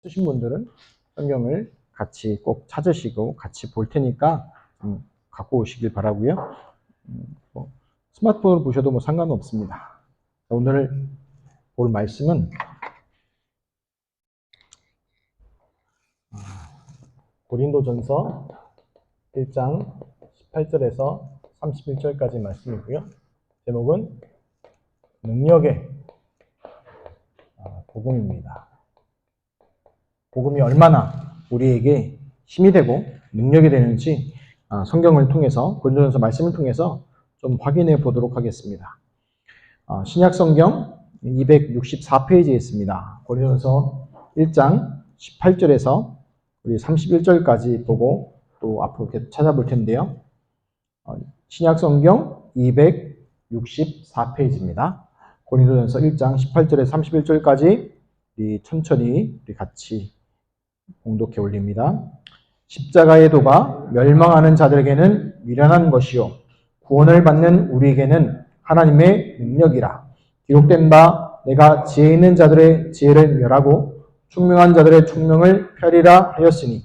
쓰신 분들은 성경을 같이 꼭 찾으시고 같이 볼 테니까 갖고 오시길 바라고요. 스마트폰으로 보셔도 상관은 없습니다. 오늘 볼 말씀은 고린도전서 1장 18절에서 31절까지 말씀이고요. 제목은 능력의 복음입니다. 복음이 얼마나 우리에게 힘이 되고 능력이 되는지 성경을 통해서, 고린도전서 말씀을 통해서 좀 확인해 보도록 하겠습니다. 신약 성경 264페이지에 있습니다. 고린도전서 1장 18절에서 우리 31절까지 보고 또 앞으로 계속 찾아볼 텐데요. 신약 성경 264페이지입니다. 고린도전서 1장 18절에서 31절까지 우리 천천히 우리 같이 봉독해 올립니다. 십자가의 도가 멸망하는 자들에게는 미련한 것이요 구원을 받는 우리에게는 하나님의 능력이라. 기록된 바 내가 지혜 있는 자들의 지혜를 멸하고 총명한 자들의 총명을 펴리라 하였으니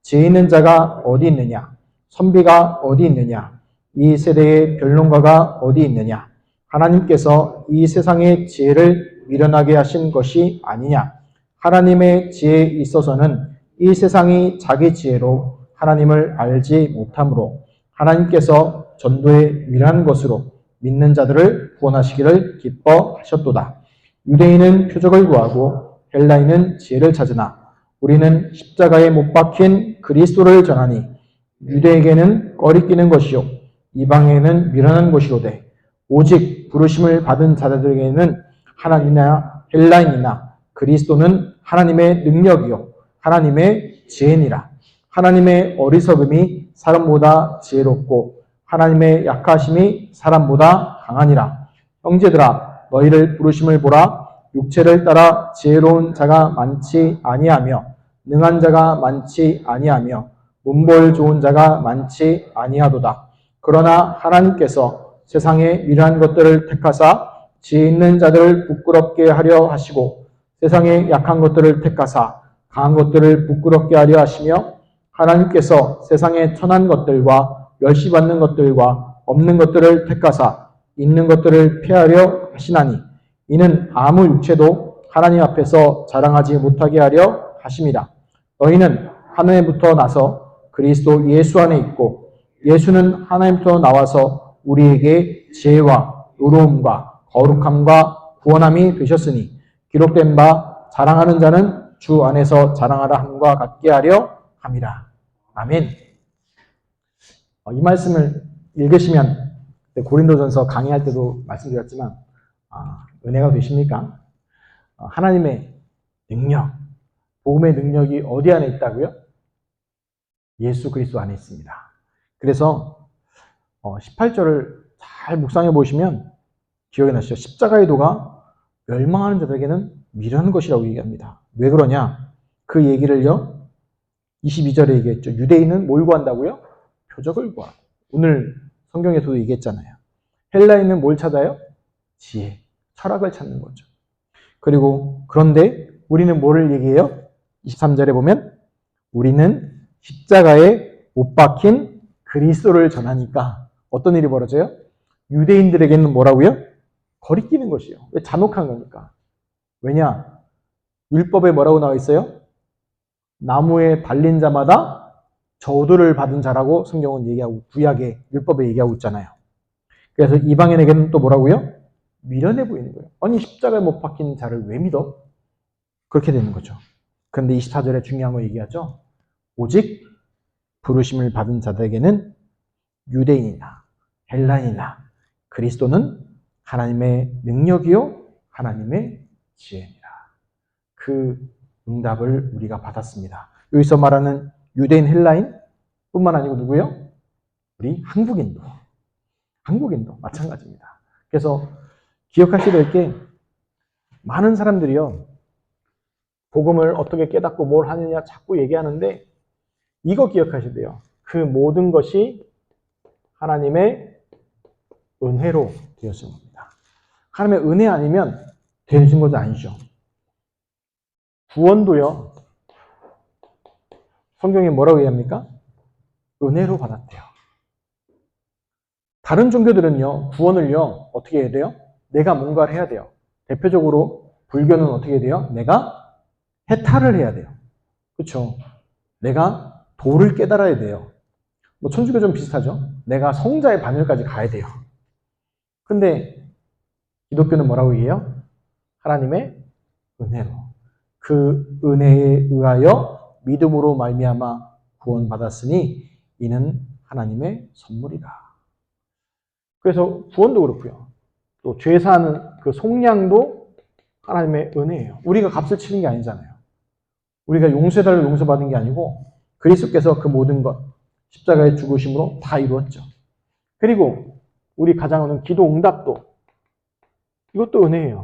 지혜 있는 자가 어디 있느냐? 선비가 어디 있느냐? 이 세대의 변론가가 어디 있느냐? 하나님께서 이 세상의 지혜를 미련하게 하신 것이 아니냐? 하나님의 지혜에 있어서는 이 세상이 자기 지혜로 하나님을 알지 못하므로 하나님께서 전도에 미련한 것으로 믿는 자들을 구원하시기를 기뻐하셨도다. 유대인은 표적을 구하고 헬라인은 지혜를 찾으나 우리는 십자가에 못 박힌 그리스도를 전하니 유대에게는 꺼리끼는 것이요 이방에게는 미련한 것이로되 오직 부르심을 받은 자들에게는 하나님이나 헬라인이나 그리스도는 하나님의 능력이요 하나님의 지혜니라. 하나님의 어리석음이 사람보다 지혜롭고 하나님의 약하심이 사람보다 강하니라. 형제들아 너희를 부르심을 보라. 육체를 따라 지혜로운 자가 많지 아니하며 능한 자가 많지 아니하며 문벌 좋은 자가 많지 아니하도다. 그러나 하나님께서 세상에 미련한 것들을 택하사 지혜 있는 자들을 부끄럽게 하려 하시고 세상에 약한 것들을 택하사 강한 것들을 부끄럽게 하려 하시며 하나님께서 세상에 천한 것들과 멸시받는 것들과 없는 것들을 택하사 있는 것들을 폐하려 하시나니 이는 아무 육체도 하나님 앞에서 자랑하지 못하게 하려 하심이라. 너희는 하나님부터 나서 그리스도 예수 안에 있고 예수는 하나님부터 나와서 우리에게 지혜와 의로움과 거룩함과 구원함이 되셨으니 기록된 바 자랑하는 자는 주 안에서 자랑하라 함과 같게 하려 함이라. 아멘. 이 말씀을 읽으시면 고린도전서 강의할 때도 말씀드렸지만 은혜가 되십니까? 하나님의 능력, 복음의 능력이 어디 안에 있다고요? 예수 그리스도 안에 있습니다. 그래서 18절을 잘 묵상해 보시면 기억이 나시죠? 십자가의 도가 멸망하는 자들에게는 미련한 것이라고 얘기합니다. 왜 그러냐? 그 얘기를요 22절에 얘기했죠. 유대인은 뭘 구한다고요? 표적을 구하고. 오늘 성경에서도 얘기했잖아요. 헬라인은 뭘 찾아요? 지혜, 철학을 찾는 거죠. 그리고 그런데 우리는 뭐를 얘기해요? 23절에 보면 우리는 십자가에 못 박힌 그리스도를 전하니까 어떤 일이 벌어져요? 유대인들에게는 뭐라고요? 거리끼는 것이요. 왜? 잔혹한 거니까. 왜냐? 율법에 뭐라고 나와 있어요? 나무에 달린 자마다 저주를 받은 자라고 성경은 얘기하고 구약의 율법에 얘기하고 있잖아요. 그래서 이방인에게는 또 뭐라고요? 미련해 보이는 거예요. 아니 십자가에 못 박힌 자를 왜 믿어? 그렇게 되는 거죠. 그런데 24절에 중요한 거 얘기하죠. 오직 부르심을 받은 자들에게는 유대인이나 헬라인이나 그리스도는 하나님의 능력이요 하나님의 지혜니라. 그 응답을 우리가 받았습니다. 여기서 말하는 유대인 헬라인 뿐만 아니고 누구요? 우리 한국인도 마찬가지입니다. 그래서 기억하셔야 될 게 많은 사람들이요 복음을 어떻게 깨닫고 뭘 하느냐 자꾸 얘기하는데 이거 기억하셔야 돼요. 그 모든 것이 하나님의 은혜로 되어진 겁니다. 하나님의 은혜 아니면 되신 것이 아니죠. 구원도요 성경에 뭐라고 얘기합니까? 은혜로 받았대요. 다른 종교들은요, 구원을요, 어떻게 해야 돼요? 내가 뭔가를 해야 돼요. 대표적으로 불교는 어떻게 해야 돼요? 내가 해탈을 해야 돼요. 그렇죠? 내가 도를 깨달아야 돼요. 뭐 천주교 좀 비슷하죠? 내가 성자의 반열까지 가야 돼요. 근데 기독교는 뭐라고 얘기해요? 하나님의 은혜로. 그 은혜에 의하여 믿음으로 말미암아 구원받았으니 이는 하나님의 선물이다. 그래서 구원도 그렇고요. 또 죄사하는 그 속량도 하나님의 은혜예요. 우리가 값을 치는 게 아니잖아요. 우리가 용서해달라고 용서받은 게 아니고 그리스도께서 그 모든 것 십자가의 죽으심으로 다 이루었죠. 그리고 우리 가장 오는 기도 응답도 이것도 은혜예요.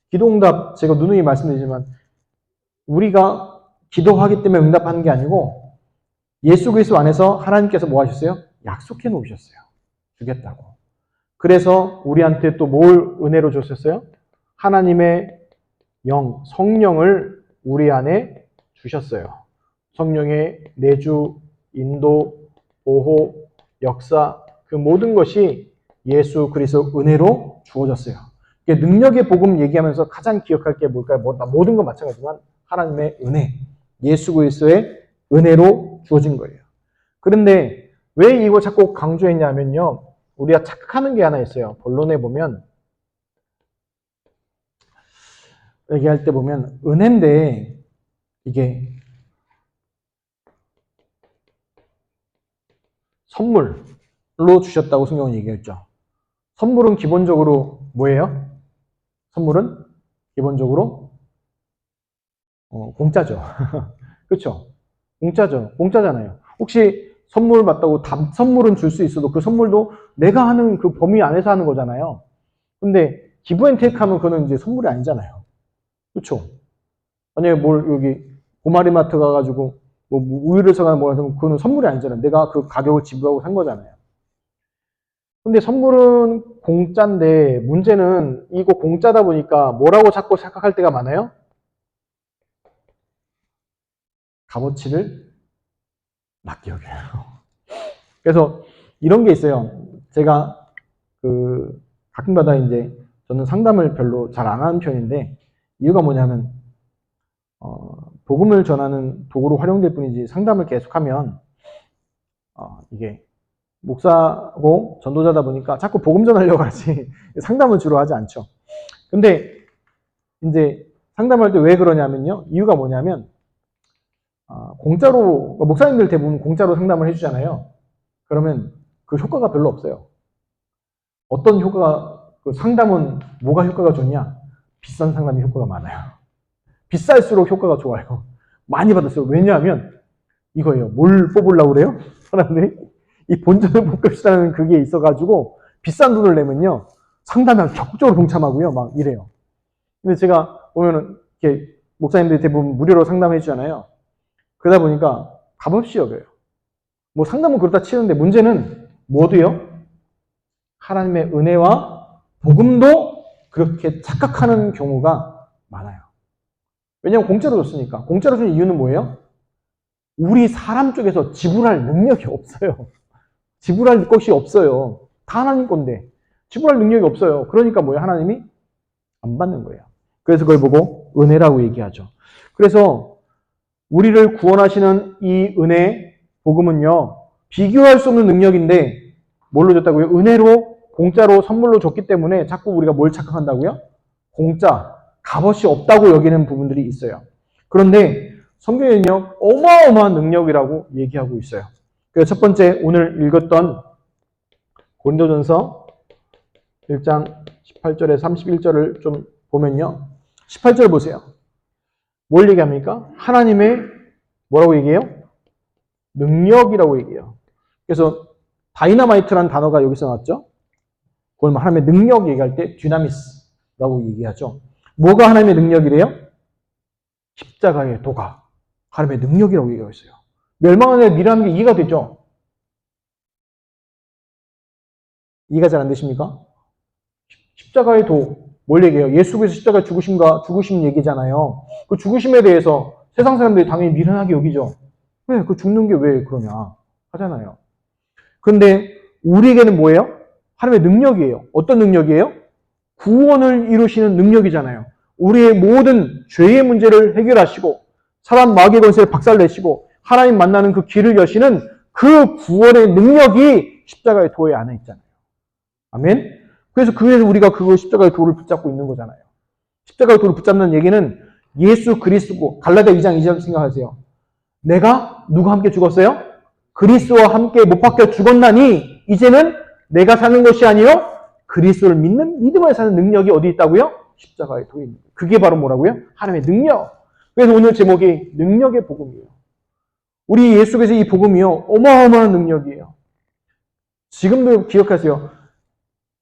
기도 응답 제가 누누이 말씀드리지만 우리가 기도하기 때문에 응답하는 게 아니고 예수 그리스도 안에서 하나님께서 뭐 하셨어요? 약속해 놓으셨어요. 주겠다고. 그래서 우리한테 또 뭘 은혜로 주셨어요? 하나님의 영, 성령을 우리 안에 주셨어요. 성령의 내주, 인도, 보호, 역사 그 모든 것이 예수 그리스도 은혜로 주어졌어요. 능력의 복음 얘기하면서 가장 기억할 게 뭘까요? 모든 건 마찬가지지만 하나님의 은혜, 예수 그리스도의 은혜로 주어진 거예요. 그런데 왜 이거 자꾸 강조했냐면요. 우리가 착각하는 게 하나 있어요. 본론에 보면 얘기할 때 보면 은혜인데 이게 선물로 주셨다고 성경은 얘기했죠. 선물은 기본적으로 뭐예요? 선물은 기본적으로 공짜죠. 그렇죠? 공짜죠. 공짜잖아요. 혹시 선물 받다고 선물은 줄 수 있어도 그 선물도 내가 하는 그 범위 안에서 하는 거잖아요. 근데 기브 앤 테이크 하면 그거는 이제 선물이 아니잖아요. 그렇죠? 만약에 여기 보마리마트 가가지고 뭐 우유를 사거나 뭐 하면 그거는 선물이 아니잖아요. 내가 그 가격을 지불하고 산 거잖아요. 근데 선물은 공짜인데 문제는 이거 공짜다 보니까 뭐라고 자꾸 생각할 때가 많아요? 값어치를 낮게 여겨요. 그래서 이런 게 있어요. 제가 가끔가다 이제 저는 상담을 별로 잘 안 하는 편인데 이유가 뭐냐면 복음을 전하는 도구로 활용될 뿐이지 상담을 계속하면 이게 목사고 전도자다 보니까 자꾸 복음 전하려고 하지 상담을 주로 하지 않죠. 근데 이제 상담할 때 왜 그러냐면요. 이유가 뭐냐면 공짜로 목사님들 대부분 공짜로 상담을 해주잖아요. 그러면 그 효과가 별로 없어요. 어떤 효과가 상담은 뭐가 효과가 좋냐? 비싼 상담이 효과가 많아요. 비쌀수록 효과가 좋아요. 많이 받았어요. 왜냐하면 이거예요. 뭘 뽑으려고 그래요? 사람들이 이 본전을 뽑읍시다는 그게 있어가지고 비싼 돈을 내면요 상담에 적극적으로 동참하고요 막 이래요. 근데 제가 보면은 이렇게 목사님들이 대부분 무료로 상담해 주잖아요. 그러다 보니까 값없이 여겨요. 뭐 상담은 그렇다 치는데 문제는 뭐도요? 하나님의 은혜와 복음도 그렇게 착각하는 경우가 많아요. 왜냐하면 공짜로 줬으니까. 공짜로 준 이유는 뭐예요? 우리 사람 쪽에서 지불할 능력이 없어요. 지불할 것이 없어요. 다 하나님 건데 지불할 능력이 없어요. 그러니까 뭐예요? 하나님이 안 받는 거예요. 그래서 그걸 보고 은혜라고 얘기하죠. 그래서 우리를 구원하시는 이 은혜, 복음은요. 비교할 수 없는 능력인데 뭘로 줬다고요? 은혜로 공짜로 선물로 줬기 때문에 자꾸 우리가 뭘 착각한다고요? 공짜, 값없이 없다고 여기는 부분들이 있어요. 그런데 성경에는요. 어마어마한 능력이라고 얘기하고 있어요. 그래서 첫 번째 오늘 읽었던 고린도전서 1장 18절에 31절을 좀 보면요. 18절 보세요. 뭘 얘기합니까? 하나님의 뭐라고 얘기해요? 능력이라고 얘기해요. 그래서 다이너마이트라는 단어가 여기서 나왔죠. 그걸 하나님의 능력 얘기할 때 dynamis라고 얘기하죠. 뭐가 하나님의 능력이래요? 십자가의 도가 하나님의 능력이라고 얘기하고 있어요. 멸망하는 데 미라는 게 이해가 되죠? 이해가 잘 안 되십니까? 십자가의 도, 뭘 얘기해요? 예수 그리스도 십자가 죽으심 얘기잖아요. 그 죽으심에 대해서 세상 사람들이 당연히 미련하게 여기죠. 왜? 그 죽는 게 왜 그러냐 하잖아요. 그런데 우리에게는 뭐예요? 하나님의 능력이에요. 어떤 능력이에요? 구원을 이루시는 능력이잖아요. 우리의 모든 죄의 문제를 해결하시고 사단 마귀의 권세를 박살내시고 하나님 만나는 그 길을 여시는 그 구원의 능력이 십자가의 도에 안에 있잖아요. 아멘? 그래서 그래서 우리가 그 십자가의 도를 붙잡고 있는 거잖아요. 십자가의 도를 붙잡는 얘기는 예수 그리스도, 갈라디아 2장 2절 생각하세요. 내가 누가 함께 죽었어요? 그리스도와 함께 못 박혀 죽었나니 이제는 내가 사는 것이 아니요 그리스도를 믿는 믿음을 사는 능력이 어디 있다고요? 십자가의 도에 있는 거예요. 그게 바로 뭐라고요? 하나님의 능력. 그래서 오늘 제목이 능력의 복음이에요. 우리 예수께서 이 복음이요 어마어마한 능력이에요. 지금도 기억하세요.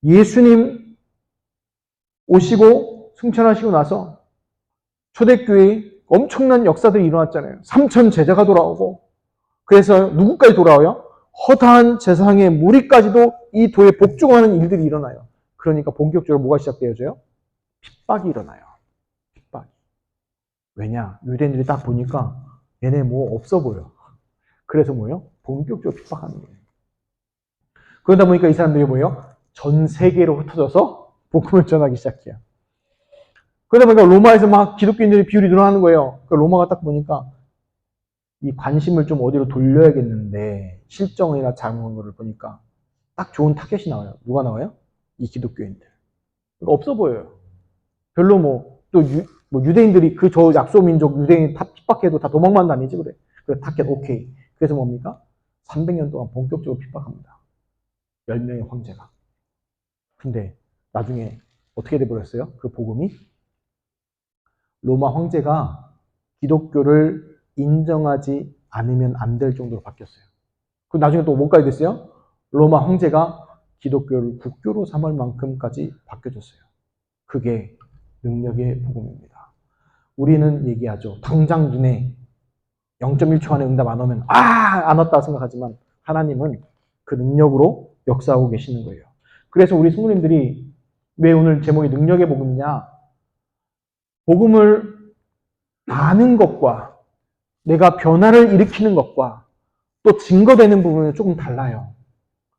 예수님 오시고 승천하시고 나서 초대교회에 엄청난 역사들이 일어났잖아요. 3천 제자가 돌아오고 그래서 누구까지 돌아와요? 허다한 세상의 무리까지도 이 도에 복종하는 일들이 일어나요. 그러니까 본격적으로 뭐가 시작되어져요? 핍박이 일어나요. 핍박이. 왜냐? 유대인들이 딱 보니까 얘네 뭐 없어 보여. 그래서 뭐예요? 본격적으로 핍박하는 거예요. 그러다 보니까 이 사람들이 뭐예요? 전 세계로 흩어져서 복음을 전하기 시작해요. 그러다 보니까 로마에서 막 기독교인들의 비율이 늘어나는 거예요. 그러니까 로마가 딱 보니까 이 관심을 좀 어디로 돌려야겠는데 실정이나 잘못한 거를 보니까 딱 좋은 타겟이 나와요. 누가 나와요? 이 기독교인들. 그러니까 없어 보여요. 별로 또 유대인들이 그 저 약소민족 유대인 다 핍박해도 다 도망만 다니지 그래. 그래 타겟 오케이. 그래서 뭡니까? 300년 동안 본격적으로 핍박합니다. 10명의 황제가. 근데 나중에 어떻게 돼버렸어요? 그 복음이? 로마 황제가 기독교를 인정하지 않으면 안 될 정도로 바뀌었어요. 그 나중에 또 뭐까지 됐어요? 로마 황제가 기독교를 국교로 삼을 만큼까지 바뀌어졌어요. 그게 능력의 복음입니다. 우리는 얘기하죠. 당장 눈에 0.1초 안에 응답 안 오면 안 왔다 생각하지만 하나님은 그 능력으로 역사하고 계시는 거예요. 그래서 우리 성도님들이 왜 오늘 제목이 능력의 복음이냐? 복음을 아는 것과 내가 변화를 일으키는 것과 또 증거되는 부분은 조금 달라요.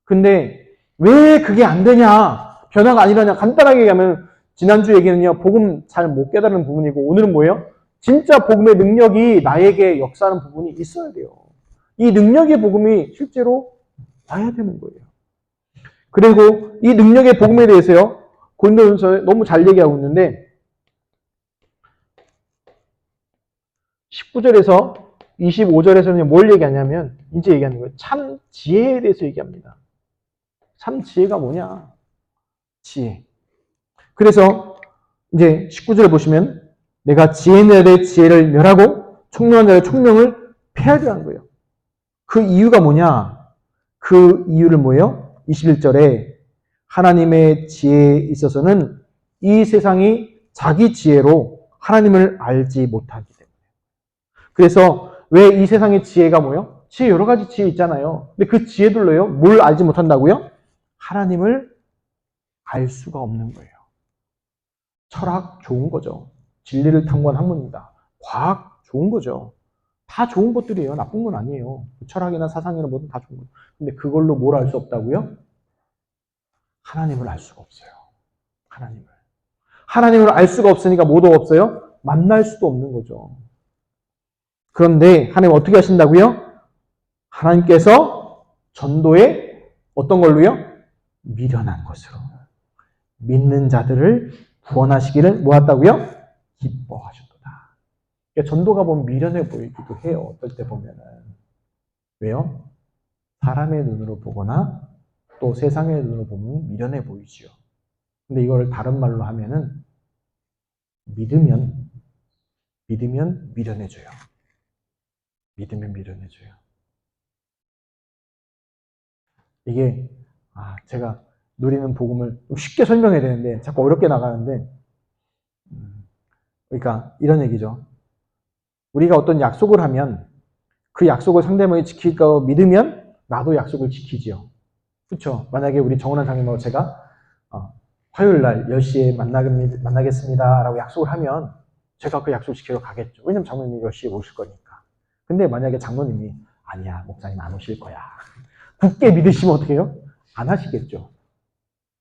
근데 왜 그게 안 되냐? 변화가 아니라냐? 간단하게 얘기하면 지난주 얘기는요. 복음 잘 못 깨달은 부분이고 오늘은 뭐예요? 진짜 복음의 능력이 나에게 역사하는 부분이 있어야 돼요. 이 능력의 복음이 실제로 와야 되는 거예요. 그리고 이 능력의 복음에 대해서요. 고린도전서에 너무 잘 얘기하고 있는데 19절에서 25절에서는 뭘 얘기하냐면 이제 얘기하는 거예요. 참 지혜에 대해서 얘기합니다. 참 지혜가 뭐냐? 지혜. 그래서 이제 19절에 보시면 내가 지혜 내의 지혜를 멸하고 총명한 자의 총명을 폐하리라는 거예요. 그 이유가 뭐냐? 그 이유를 뭐예요? 21절에 하나님의 지혜에 있어서는 이 세상이 자기 지혜로 하나님을 알지 못하기 때문에. 그래서 왜 이 세상의 지혜가 뭐예요? 지혜 여러 가지 지혜 있잖아요. 근데 그 지혜들로요. 뭘 알지 못한다고요? 하나님을 알 수가 없는 거예요. 철학 좋은 거죠. 진리를 탐구한 학문입니다. 과학 좋은 거죠. 다 좋은 것들이에요. 나쁜 건 아니에요. 철학이나 사상이나 뭐든 다 좋은 거죠. 근데 그걸로 뭘 알 수 없다고요? 하나님을 알 수가 없어요. 하나님을 알 수가 없으니까 뭐도 없어요? 만날 수도 없는 거죠. 그런데 하나님 어떻게 하신다고요? 하나님께서 전도에 어떤 걸로요? 미련한 것으로 믿는 자들을 구원하시기를 뭐했다고요? 기뻐하셨도다. 그러니까 전도가 보면 미련해 보이기도 해요. 어떨 때 보면은. 왜요? 사람의 눈으로 보거나 또 세상의 눈으로 보면 미련해 보이죠. 근데 이걸 다른 말로 하면은 믿으면 미련해져요. 믿으면 미련해져요. 이게 제가 누리는 복음을 쉽게 설명해야 되는데 자꾸 어렵게 나가는데 그러니까 이런 얘기죠. 우리가 어떤 약속을 하면 그 약속을 상대방이 지킬 거 믿으면 나도 약속을 지키지요. 그렇죠? 만약에 우리 정원한 장님하고 제가 화요일 날 10시에 만나겠습니다 라고 약속을 하면 제가 그 약속 지키러 가겠죠. 왜냐면 장모님이 10시에 오실 거니까. 근데 만약에 장로님이 아니야, 목사님 안 오실 거야. 굳게 믿으시면 어떻게 해요? 안 하시겠죠.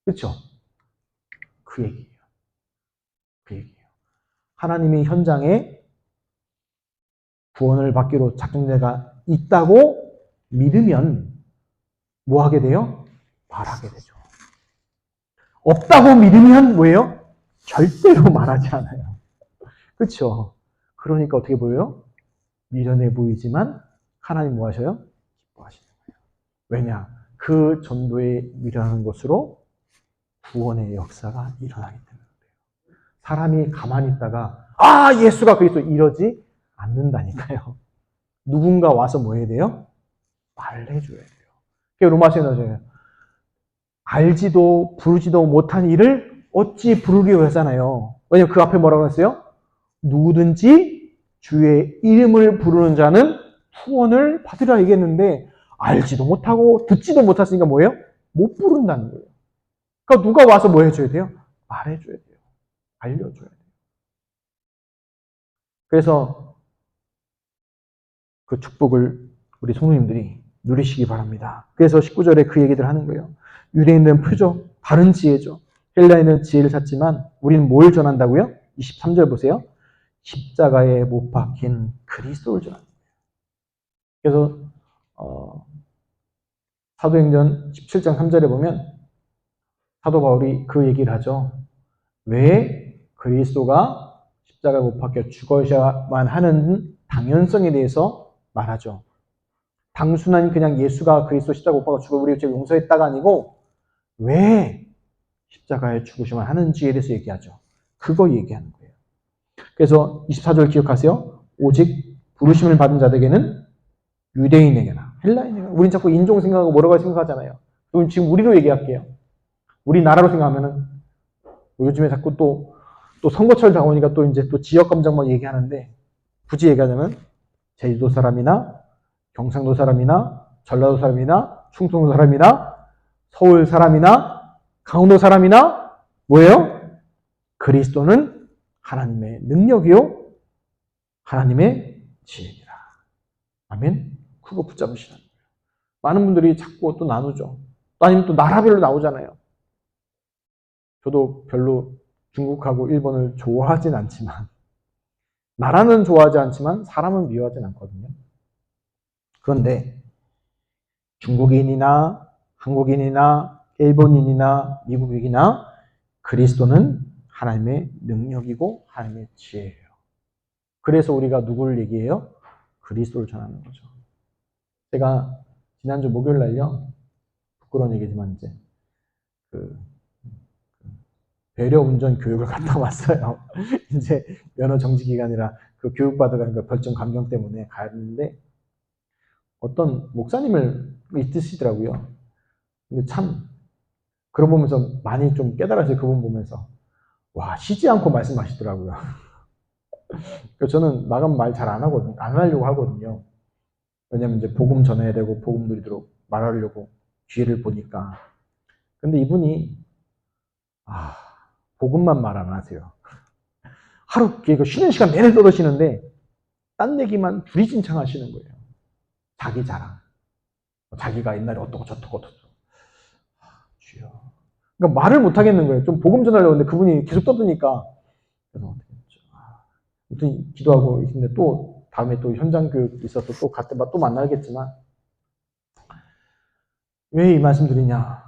그렇죠? 그 얘기예요. 그 얘기예요. 하나님이 현장에 구원을 받기로 작정자가 있다고 믿으면 뭐 하게 돼요? 말하게 되죠. 없다고 믿으면 뭐예요? 절대로 말하지 않아요. 그렇죠? 그러니까 어떻게 보여요? 미련해 보이지만 하나님 뭐 하셔요? 기뻐하시는 거예요. 왜냐? 그 전도에 미련한 것으로 구원의 역사가 일어나기 때문에 사람이 가만히 있다가 예수가 그리스도 이러지 않는다니까요. 누군가 와서 뭐 해야 돼요? 말을 해줘야 돼요. 로마서에 나오잖아요. 알지도 부르지도 못한 이를 어찌 부르리오 하잖아요. 왜냐면 그 앞에 뭐라고 했어요? 누구든지 주의 이름을 부르는 자는 후원을 받으라 얘기했는데 알지도 못하고 듣지도 못했으니까 뭐예요? 못 부른다는 거예요. 그러니까 누가 와서 뭐 해줘야 돼요? 말해줘야 돼요. 알려줘야 돼요. 그래서 그 축복을 우리 성도님들이 누리시기 바랍니다. 그래서 19절에 그 얘기들 하는 거예요. 유대인들은 표적, 바른 지혜죠. 헬라인은 지혜를 찾지만 우리는 뭘 전한다고요? 23절 보세요. 십자가에 못 박힌 그리스도를 전한다. 그래서 사도행전 17장 3절에 보면 사도 바울이 그 얘기를 하죠. 왜 그리스도가 십자가에 못 박혀 죽어야만 하는 당연성에 대해서 말하죠. 단순한 그냥 예수가 그리스도 십자가 못 박아 죽어 우리 죄를 용서했다가 아니고 왜 십자가에 죽으셔야만 하는지에 대해서 얘기하죠. 그거 얘기하는 거예요. 그래서 24절 기억하세요. 오직 부르심을 받은 자들에게는 유대인에게나 헬라인에게나 우린 자꾸 인종 생각하고 뭐라고 생각하잖아요. 그럼 지금 우리로 얘기할게요. 우리나라로 생각하면은 요즘에 자꾸 또 선거철 다가오니까 또 이제 또 지역 감정 막 얘기하는데 굳이 얘기하자면 제주도 사람이나 경상도 사람이나 전라도 사람이나 충청도 사람이나 서울 사람이나 강원도 사람이나 뭐예요? 그리스도는 하나님의 능력이요 하나님의 지혜이라. 아멘. 그거 붙잡으시라는 거예요. 많은 분들이 자꾸 또 나누죠. 또 아니면 또 나라별로 나오잖아요. 저도 별로 중국하고 일본을 좋아하진 않지만 나라는 좋아하지 않지만 사람은 미워하진 않거든요. 그런데 중국인이나 한국인이나 일본인이나 미국인이나 그리스도는 하나님의 능력이고 하나님의 지혜예요. 그래서 우리가 누구를 얘기해요? 그리스도를 전하는 거죠. 제가 지난주 목요일 날요. 부끄러운 얘기지만 이제 배려 운전 교육을 갔다 왔어요. 이제 면허 정지 기간이라 그 교육받아가는 그 별점 감정 때문에 갔는데 어떤 목사님을 있으시더라고요. 근데 참 그런 보면서 많이 좀 깨달았어요. 그분 보면서 와 쉬지 않고 말씀하시더라고요. 저는 나가면 말 잘 안 하거든요. 안 하려고 하거든요. 왜냐면 이제 복음 전해야 되고 복음 누리도록 말하려고 기회를 보니까. 근데 이분이 복음만 말 안 하세요. 하루 쉬는 시간 내내 떠드시는데 딴 얘기만 부리진창 하시는 거예요. 자기 자랑. 자기가 옛날에 어떻고 저떻고 주여. 그러니까 말을 못 하겠는 거예요. 좀 복음 전하려고 했는데 그분이 계속 떠드니까. 그래서 아무튼 기도하고 있는데 또 다음에 또 현장 교육 있어서 또 갔을 때 또 만나겠지만 왜 이 말씀 드리냐?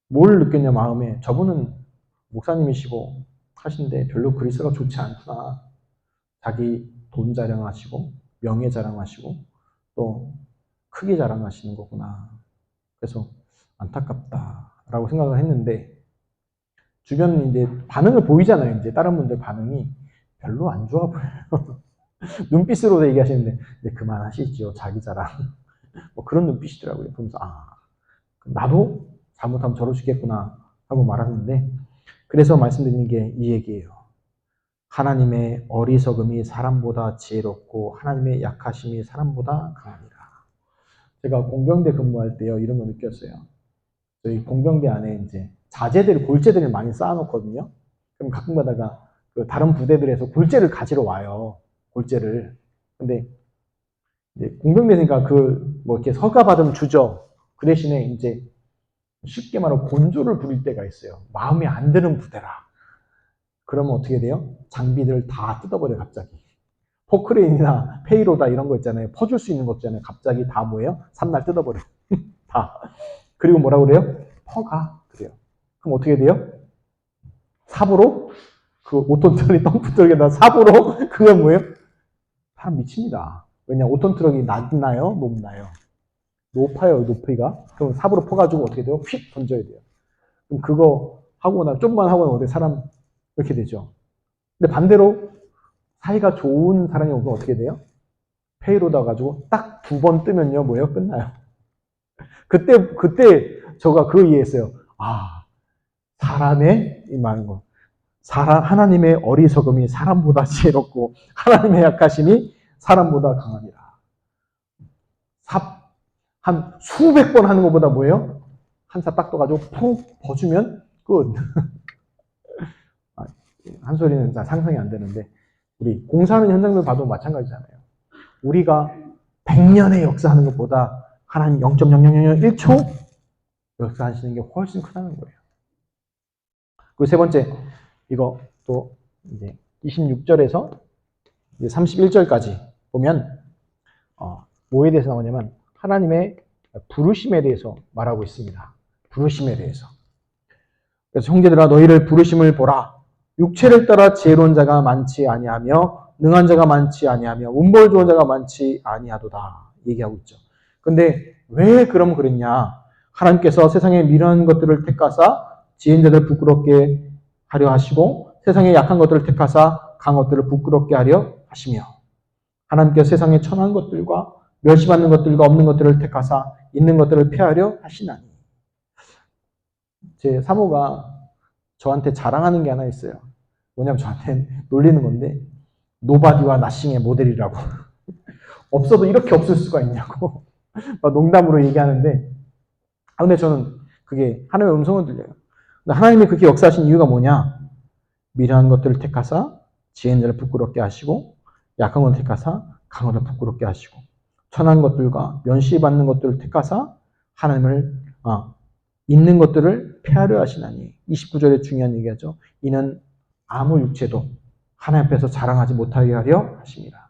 뭘 느꼈냐 마음에 저분은 목사님이시고 하신데 별로 그리스도가 좋지 않구나. 자기 돈 자랑하시고 명예 자랑하시고 또 크게 자랑하시는 거구나. 그래서 안타깝다라고 생각을 했는데 주변 이제 반응을 보이잖아요. 이제 다른 분들 반응이 별로 안 좋아 보여요. 눈빛으로 얘기하시는데 이제 그만하시죠. 자기 자랑. 뭐 그런 눈빛이더라고요. 그러면서 나도 잘못하면 저러시겠구나 하고 말하는데 그래서 말씀드리는 게 이 얘기예요. 하나님의 어리석음이 사람보다 지혜롭고 하나님의 약하심이 사람보다 강하니라. 제가 공병대 근무할 때요 이런 거 느꼈어요. 저희 공병대 안에 이제 골재들을 많이 쌓아놓거든요. 그럼 가끔가다가 그 다른 부대들에서 골재를 가지러 와요. 골재를. 근데 이제 공병대니까 뭐 이렇게 서가 받으면 주죠. 그 대신에 이제 쉽게 말하면 곤조를 부릴 때가 있어요. 마음에 안 드는 부대라. 그러면 어떻게 돼요? 장비들을 다 뜯어버려, 갑자기. 포크레인이나 페이로다 이런 거 있잖아요. 퍼줄 수 있는 거 있잖아요. 갑자기 다 뭐예요? 삼날 뜯어버려. 다. 그리고 뭐라고 그래요? 퍼가. 그래요. 그럼 어떻게 돼요? 삽으로 그 5톤 트럭이 덤프 트럭에다 삽으로 그건 뭐예요? 사람 미칩니다. 왜냐 5톤 트럭이 낮나요? 높나요? 높아요, 높이가. 그럼 삽으로 퍼가지고 어떻게 돼요? 휙 던져야 돼요. 그럼 그거 하고 나 좀만 하고 나면 사람 이렇게 되죠. 근데 반대로 사이가 좋은 사람이 오면 어떻게 돼요? 페이로다 가지고 딱 2번 뜨면요, 뭐예요? 끝나요. 그때 저가 그 이해했어요. 아, 사람의 이 많은 거. 하나님의 어리석음이 사람보다 지혜롭고 하나님의 약하심이 사람보다 강하니라. 삽 한 수백 번 하는 것보다 뭐예요? 한 삽 딱 떠가지고 푹 버주면 끝. 한 소리는 상상이 안 되는데 우리 공사하는 현장들 봐도 마찬가지잖아요. 우리가 100년의 역사하는 것보다 하나님 0.0001초 역사하시는 게 훨씬 크다는 거예요. 그리고 세 번째, 이거 또 이제 26절에서 이제 31절까지 보면 뭐에 대해서 나오냐면 하나님의 부르심에 대해서 말하고 있습니다. 부르심에 대해서. 그래서 형제들아 너희를 부르심을 보라. 육체를 따라 지혜로운 자가 많지 아니하며 능한 자가 많지 아니하며 운벌 좋은 자가 많지 아니하도다 얘기하고 있죠. 근데 왜 그럼 그랬냐? 하나님께서 세상의 미련한 것들을 택하사 지혜인 자들 부끄럽게 하려 하시고 세상의 약한 것들을 택하사 강한 것들을 부끄럽게 하려 하시며 하나님께서 세상의 천한 것들과 멸시받는 것들과 없는 것들을 택하사 있는 것들을 폐하려 하시나니. 제 사모가 저한테 자랑하는 게 하나 있어요. 뭐냐면 저한테 놀리는 건데 노바디와 나싱의 모델이라고. 없어도 이렇게 없을 수가 있냐고 농담으로 얘기하는데 근데 저는 그게 하나님의 음성을 들려요. 근데 하나님이 그렇게 역사하신 이유가 뭐냐? 미련한 것들을 택하사 지혜인 자를 부끄럽게 하시고 약한 것을 택하사 강한 것을 부끄럽게 하시고 천한 것들과 면시받는 것들을 택하사 하나님을 있는 것들을 폐하려 하시나니. 29절에 중요한 얘기하죠. 이는 아무 육체도 하나님 앞에서 자랑하지 못하게 하려 하십니다.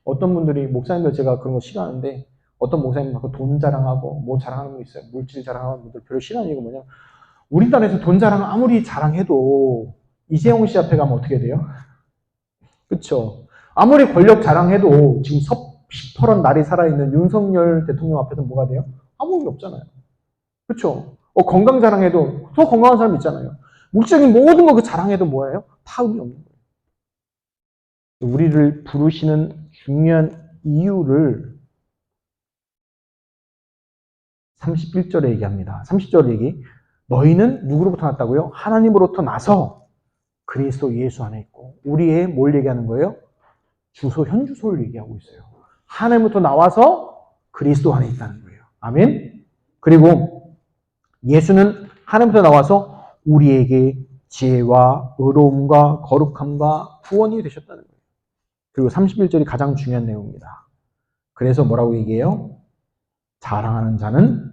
어떤 분들이 목사님들 제가 그런 거 싫어하는데 어떤 목사님 갖고 돈 자랑하고 뭐 자랑하는 분 있어요. 물질 자랑하는 분들 별로 싫어하는 이유가 뭐냐? 우리 땅에서 돈 자랑 아무리 자랑해도 이재용 씨 앞에 가면 어떻게 돼요? 그렇죠. 아무리 권력 자랑해도 지금 시퍼런 날이 살아있는 윤석열 대통령 앞에서 뭐가 돼요? 아무 의미 없잖아요. 그렇죠. 건강 자랑해도 더 건강한 사람 있잖아요. 물질적인 모든 거 그 자랑해도 뭐예요? 다 의미 없는 거예요. 우리를 부르시는 중요한 이유를 31절에 얘기합니다. 30절 얘기. 너희는 누구로부터 났다고요? 하나님으로부터 나서 그리스도 예수 안에 있고 우리의 뭘 얘기하는 거예요? 주소, 현주소를 얘기하고 있어요. 하나님부터 나와서 그리스도 안에 있다는 거예요. 아멘? 그리고 예수는 하나님부터 나와서 우리에게 지혜와 의로움과 거룩함과 구원이 되셨다는 거예요. 그리고 31절이 가장 중요한 내용입니다. 그래서 뭐라고 얘기해요? 자랑하는 자는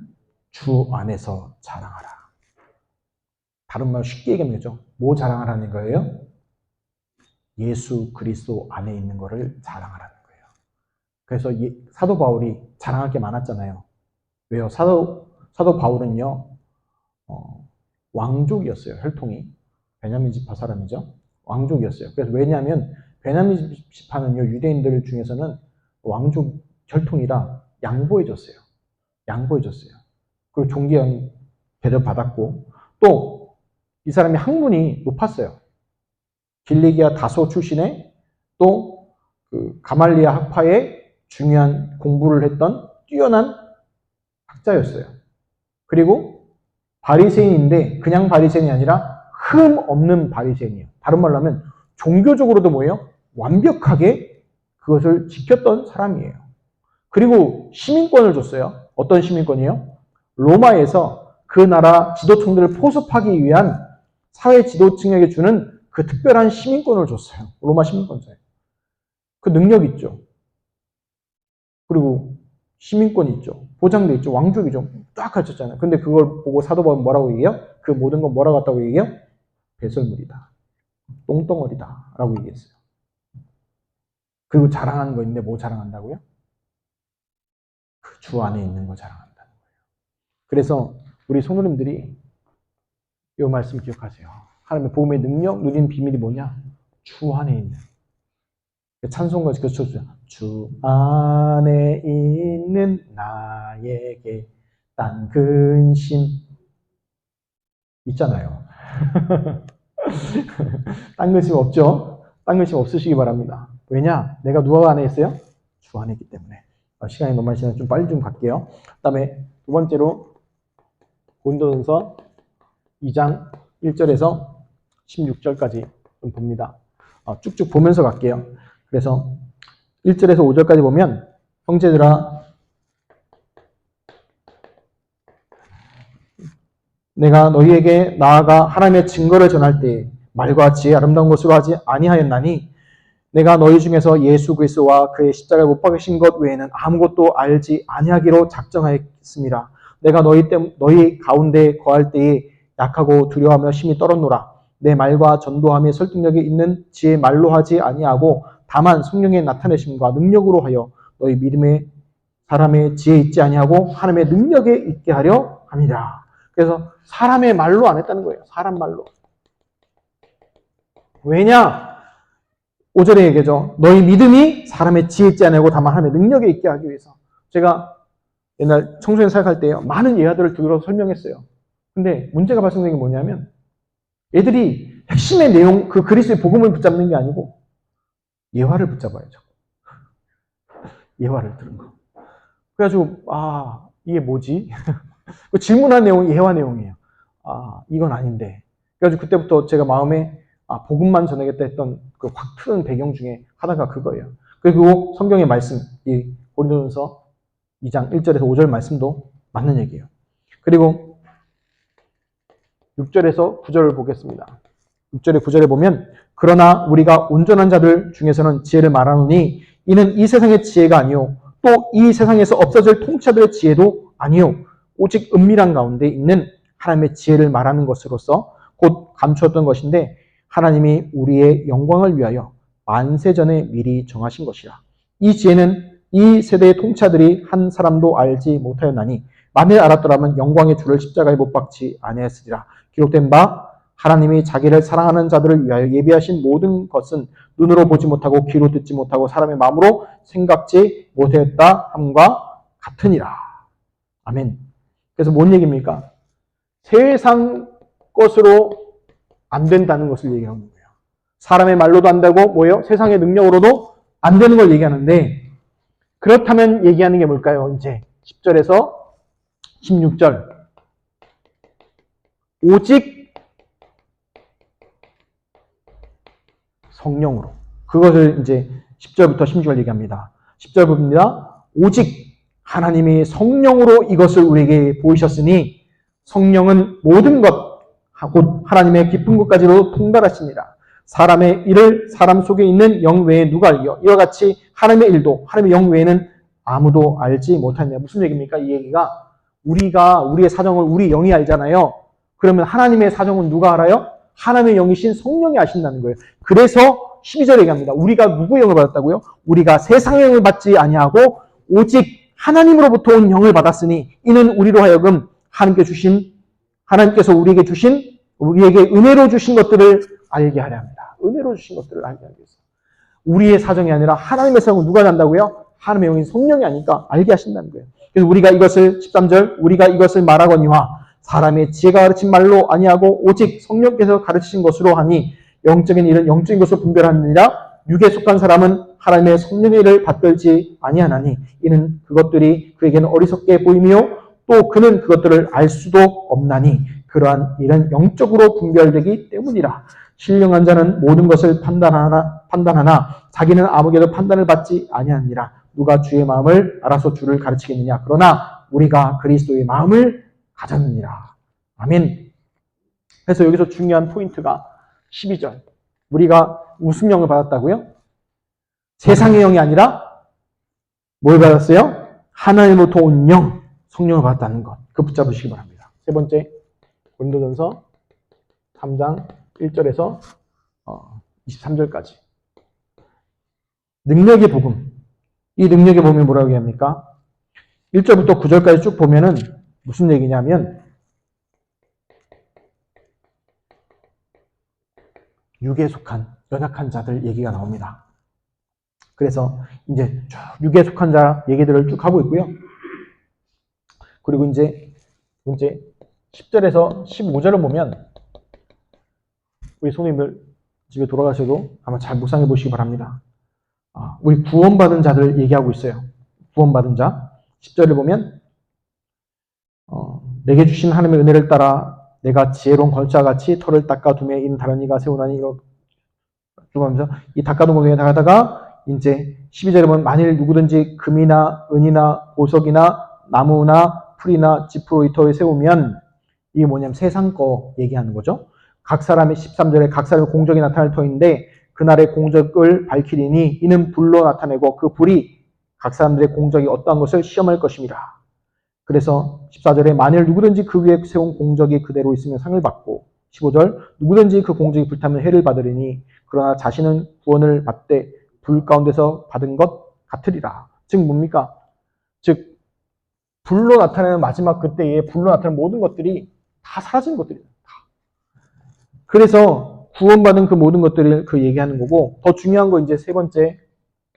주 안에서 자랑하라. 다른 말 쉽게 얘기하면 되죠. 뭐 자랑하라는 거예요? 예수 그리스도 안에 있는 거를 자랑하라는 거예요. 그래서 사도 바울이 자랑할 게 많았잖아요. 왜요? 사도 바울은요, 왕족이었어요. 혈통이. 베냐민 지파 사람이죠. 왕족이었어요. 그래서 왜냐하면 베냐민 지파는요, 유대인들 중에서는 왕족 혈통이라 양보해줬어요. 양보해줬어요. 그리고 존귀한 대접받았고 또 이 사람이 학문이 높았어요. 길리기아 다소 출신의 또 그 가말리아 학파의 중요한 공부를 했던 뛰어난 학자였어요. 그리고 바리새인인데 그냥 바리새인이 아니라 흠 없는 바리새인이에요. 다른 말로 하면 종교적으로도 뭐예요? 완벽하게 그것을 지켰던 사람이에요. 그리고 시민권을 줬어요. 어떤 시민권이요? 로마에서 그 나라 지도층들을 포섭하기 위한 사회 지도층에게 주는 그 특별한 시민권을 줬어요. 로마 시민권자예요. 그 능력 있죠. 그리고 시민권이 있죠. 보장돼 있죠. 왕족이죠. 딱 갖췄잖아요. 근데 그걸 보고 사도 바울은 뭐라고 얘기해요? 그 모든 건 뭐라고 같다고 얘기해요? 배설물이다. 똥덩어리다. 라고 얘기했어요. 그리고 자랑하는 거 있는데 뭐 자랑한다고요? 그 주 안에 있는 거 자랑한다는 거예요. 그래서 우리 성도님들이 이 말씀 기억하세요. 하나님의 복음의 능력, 누리는 비밀이 뭐냐? 주 안에 있는. 찬송가에서 그 쳐주세요. 주 안에 있는 나에게 딴 근심 있잖아요. 딴 근심 없죠? 딴 근심 없으시기 바랍니다. 왜냐? 내가 누가 안에 있어요? 주 안에 있기 때문에. 시간이 너무 많으시면 좀 빨리 좀 갈게요. 그 다음에 두 번째로 고린도전서 2장 1절에서 16절까지 좀 봅니다. 쭉쭉 보면서 갈게요. 그래서 1절에서 5절까지 보면 형제들아 내가 너희에게 나아가 하나님의 증거를 전할 때 말과 지혜 아름다운 것으로 하지 아니하였나니 내가 너희 중에서 예수 그리스도와 그의 십자가에 못 박으신 것 외에는 아무것도 알지 아니하기로 작정하였습니다. 내가 너희 가운데 거할 때에 약하고 두려워하며 심히 떨었노라. 내 말과 전도함에 설득력이 있는 지혜 말로 하지 아니하고 다만 성령의 나타내심과 능력으로 하여 너희 믿음의 사람의 지혜 있지 아니하고 하나님의 능력에 있게 하려 합니다. 그래서 사람의 말로 안 했다는 거예요. 사람 말로. 왜냐? 5절에 얘기하죠. 너희 믿음이 사람의 지혜 있지 아니하고 다만 하나님의 능력에 있게 하기 위해서. 제가 옛날 청소년 사역할 때요. 많은 예화들을 들어서 설명했어요. 근데 문제가 발생된 게 뭐냐면 애들이 핵심의 내용, 그 그리스도의 복음을 붙잡는 게 아니고 예화를 붙잡아야죠. 예화를 들은 거. 그래가지고 이게 뭐지? 질문한 내용이 예화 내용이에요. 이건 아닌데. 그래가지고 그때부터 제가 마음에 복음만 전하겠다 했던 그 확 트는 배경 중에 하나가 그거예요. 그리고 성경의 말씀, 이 고린도전서 2장 1절에서 5절 말씀도 맞는 얘기예요. 그리고 6절에서 9절을 보겠습니다. 6절에 9절에 보면 그러나 우리가 온전한 자들 중에서는 지혜를 말하노니 이는 이 세상의 지혜가 아니요 또 이 세상에서 없어질 통치자들의 지혜도 아니요 오직 은밀한 가운데 있는 하나님의 지혜를 말하는 것으로서 곧 감추었던 것인데 하나님이 우리의 영광을 위하여 만세전에 미리 정하신 것이라. 이 지혜는 이 세대의 통치자들이 한 사람도 알지 못하였나니 만일 알았더라면 영광의 주를 십자가에 못 박지 아니하였으리라. 기록된 바 하나님이 자기를 사랑하는 자들을 위하여 예비하신 모든 것은 눈으로 보지 못하고 귀로 듣지 못하고 사람의 마음으로 생각지 못하였다 함과 같으니라. 아멘. 그래서 뭔 얘기입니까? 세상 것으로 안 된다는 것을 얘기하는 거예요. 사람의 말로도 안 되고 뭐예요? 세상의 능력으로도 안 되는 걸 얘기하는데 그렇다면 얘기하는 게 뭘까요? 이제 10절에서 16절 오직 성령으로 그것을 이제 10절부터 16절 얘기합니다. 10절 봅니다. 오직 하나님이 성령으로 이것을 우리에게 보이셨으니 성령은 모든 것 곧 하나님의 깊은 것까지로 통달하시니라. 사람의 일을 사람 속에 있는 영 외에 누가 알려? 이와 같이 하나님의 일도 하나님의 영 외에는 아무도 알지 못하느냐. 무슨 얘기입니까? 이 얘기가 우리가 우리의 사정을 우리 영이 알잖아요. 그러면 하나님의 사정은 누가 알아요? 하나님의 영이신 성령이 아신다는 거예요. 그래서 12절에 얘기합니다. 우리가 누구의 영을 받았다고요? 우리가 세상의 영을 받지 아니하고 오직 하나님으로부터 온 영을 받았으니 이는 우리로 하여금 하나님께서 우리에게 은혜로 주신 것들을 알게 하려 합니다. 은혜로 주신 것들을 알게 하기 위해서. 우리의 사정이 아니라 하나님의 사정은 누가 난다고요? 하나님의 영인 성령이 아니까 알게 하신다는 거예요. 그래서 우리가 이것을 13절 우리가 이것을 말하거니와 사람의 지혜가 가르친 말로 아니하고 오직 성령께서 가르치신 것으로 하니 영적인 일은 영적인 것으로 분별하느니라. 육에 속한 사람은 하나님의 성령의 일을 받들지 아니하나니 이는 그것들이 그에게는 어리석게 보이며 또 그는 그것들을 알 수도 없나니 그러한 일은 영적으로 분별되기 때문이라. 신령한 자는 모든 것을 판단하나 자기는 아무개도 판단을 받지 아니하니라. 누가 주의 마음을 알아서 주를 가르치겠느냐. 그러나 우리가 그리스도의 마음을 가졌느니라. 아멘. 그래서 여기서 중요한 포인트가 12절. 우리가 무슨 영을 받았다고요? 세상의 영이 아니라 뭘 받았어요? 하나님으로부터 온 영, 성령을 받았다는 것. 그 붙잡으시기 바랍니다. 세 번째, 고린도전서 3장 1절에서 23절까지. 능력의 복음. 이 능력의 복음이 뭐라고 얘기합니까? 1절부터 9절까지 쭉 보면은 무슨 얘기냐면 육에 속한 연약한 자들 얘기가 나옵니다. 그래서 이제 쭉 육에 속한 자 얘기들을 쭉 하고 있고요. 그리고 이제 10절에서 15절을 보면 우리 성도님들 집에 돌아가셔도 아마 잘 묵상해 보시기 바랍니다. 우리 구원받은 자들 얘기하고 있어요. 구원받은 자. 10절을 보면 내게 주신 하나님의 은혜를 따라 내가 지혜로운 걸자와 같이 털을 닦아둠에 인 다른 이가 세우나니 이거 쭉 하면서 이 닦아둠에 나가다가 이제 12절에 보면 만일 누구든지 금이나 은이나 보석이나 나무나 풀이나 지프로 이 터에 세우면 이게 뭐냐면 세상 거 얘기하는 거죠. 각 사람의 13절에 각 사람의 공적이 나타날 터인데 그날의 공적을 밝히리니 이는 불로 나타내고 그 불이 각 사람들의 공적이 어떠한 것을 시험할 것입니다. 그래서 14절에 만일 누구든지 그 위에 세운 공적이 그대로 있으면 상을 받고 15절 누구든지 그 공적이 불타면 해를 받으리니 그러나 자신은 구원을 받되 불 가운데서 받은 것 같으리라. 즉 뭡니까? 즉 불로 나타나는 마지막 그때에 불로 나타나는 모든 것들이 다 사라지는 것들이에요. 그래서 구원받은 그 모든 것들을 그 얘기하는 거고 더 중요한 거 이제 세 번째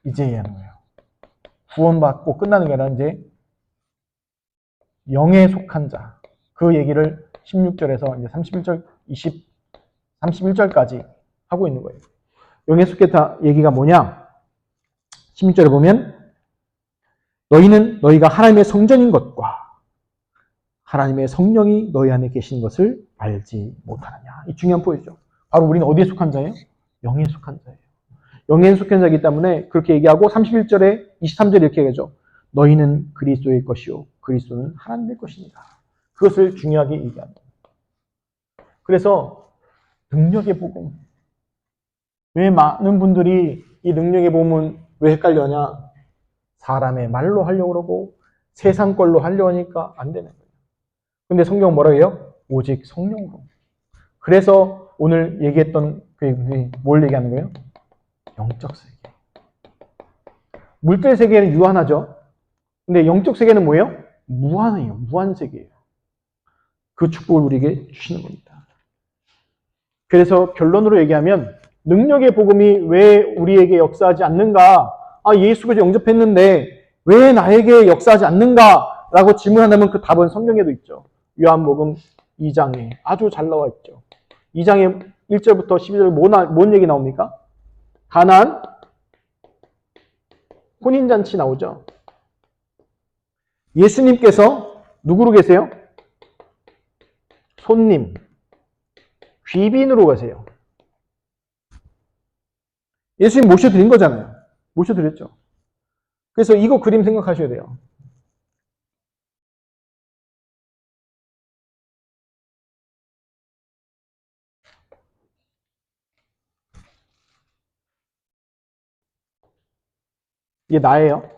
이제 얘기하는 거예요. 구원받고 끝나는 게 아니라 이제 영에 속한 자. 그 얘기를 16절에서 이제 31절까지 하고 있는 거예요. 영에 속했다 얘기가 뭐냐? 16절에 보면 너희는 너희가 하나님의 성전인 것과 하나님의 성령이 너희 안에 계신 것을 알지 못하느냐. 이 중요한 포인트죠. 바로 우리는 어디에 속한 자예요? 영에 속한 자예요. 영에 속한 자이기 때문에 그렇게 얘기하고 31절에 23절에 이렇게 얘기하죠. 너희는 그리스도의 것이요 그리스도는 하나님의 것입니다. 그것을 중요하게 얘기합니다. 그래서 능력의 복음. 왜 많은 분들이 이 능력의 복음은 왜 헷갈려냐? 사람의 말로 하려고 그러고 세상 걸로 하려고 하니까 안 되는 거예요. 근데 성경은 뭐라고 해요? 오직 성령으로. 그래서 오늘 얘기했던 뭘 얘기하는 거예요? 영적 세계. 물질 세계는 유한하죠. 근데 영적 세계는 뭐예요? 무한해요. 무한 세계예요. 그 축복을 우리에게 주시는 겁니다. 그래서 결론으로 얘기하면 능력의 복음이 왜 우리에게 역사하지 않는가? 예수가 영접했는데 왜 나에게 역사하지 않는가? 라고 질문한다면 그 답은 성경에도 있죠. 요한복음 2장에 아주 잘 나와 있죠. 2장에 1절부터 12절 뭔 얘기 나옵니까? 가나안 혼인잔치 나오죠. 예수님께서 누구로 계세요? 손님, 귀빈으로 가세요. 예수님 모셔드린 거잖아요. 모셔드렸죠. 그래서 이거 그림 생각하셔야 돼요. 이게 나예요.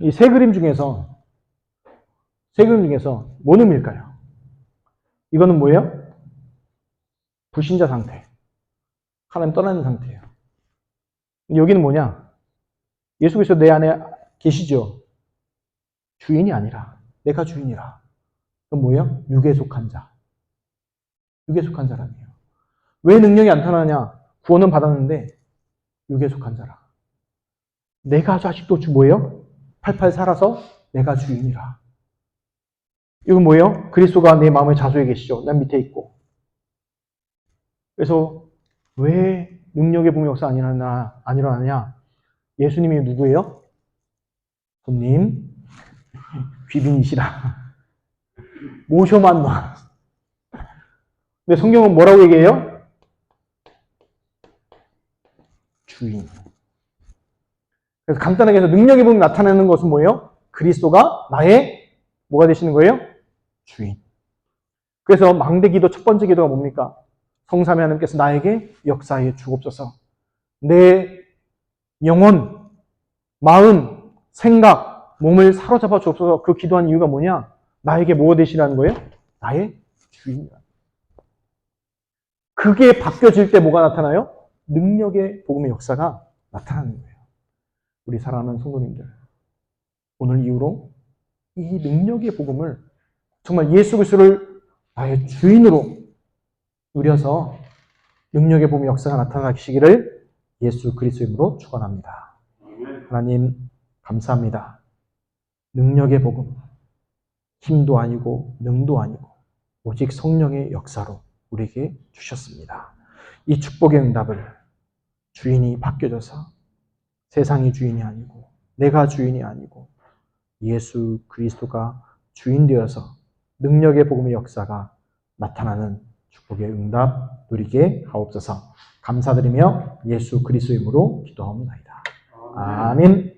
이 세 그림 중에서 뭔 의미일까요? 이거는 뭐예요? 불신자 상태. 하나님 떠나는 상태예요. 여기는 뭐냐? 예수 그리스도 내 안에 계시죠? 주인이 아니라 내가 주인이라. 그건 뭐예요? 육에 속한 자. 육에 속한 자라네요. 왜 능력이 안 타나냐? 구원은 받았는데 육에 속한 자라. 내가 아직도 뭐예요? 팔팔 살아서 내가 주인이라. 이건 뭐예요? 그리스도가 내 마음의 좌소에 계시죠. 난 밑에 있고. 그래서 왜 능력의 복음 역사 안 일어나냐? 예수님이 누구예요? 손님, 귀빈이시라. 모셔만 놔. 근데 성경은 뭐라고 얘기해요? 주인. 그래서 간단하게 해서 능력의 복음이 나타나는 것은 뭐예요? 그리스도가 나의 뭐가 되시는 거예요? 주인. 그래서 망대기도 첫 번째 기도가 뭡니까? 성삼위 하나님께서 나에게 역사해 주옵소서. 내 영혼, 마음, 생각, 몸을 사로잡아 주옵소서. 그 기도한 이유가 뭐냐? 나에게 뭐 되시라는 거예요? 나의 주인이라. 그게 바뀌어질 때 뭐가 나타나요? 능력의 복음의 역사가 나타나는 거예요. 우리 사랑하는 성도님들, 오늘 이후로 이 능력의 복음을 정말 예수 그리스도를 나의 주인으로 누려서 능력의 복음의 역사가 나타나시기를 예수 그리스도의 이름으로 축원합니다. 하나님 감사합니다. 능력의 복음, 힘도 아니고 능도 아니고 오직 성령의 역사로 우리에게 주셨습니다. 이 축복의 응답을 주인이 바뀌어져서 세상이 주인이 아니고 내가 주인이 아니고 예수 그리스도가 주인 되어서 능력의 복음의 역사가 나타나는 축복의 응답 누리게 하옵소서. 감사드리며 예수 그리스도의 이름으로 기도하옵나이다. 아멘.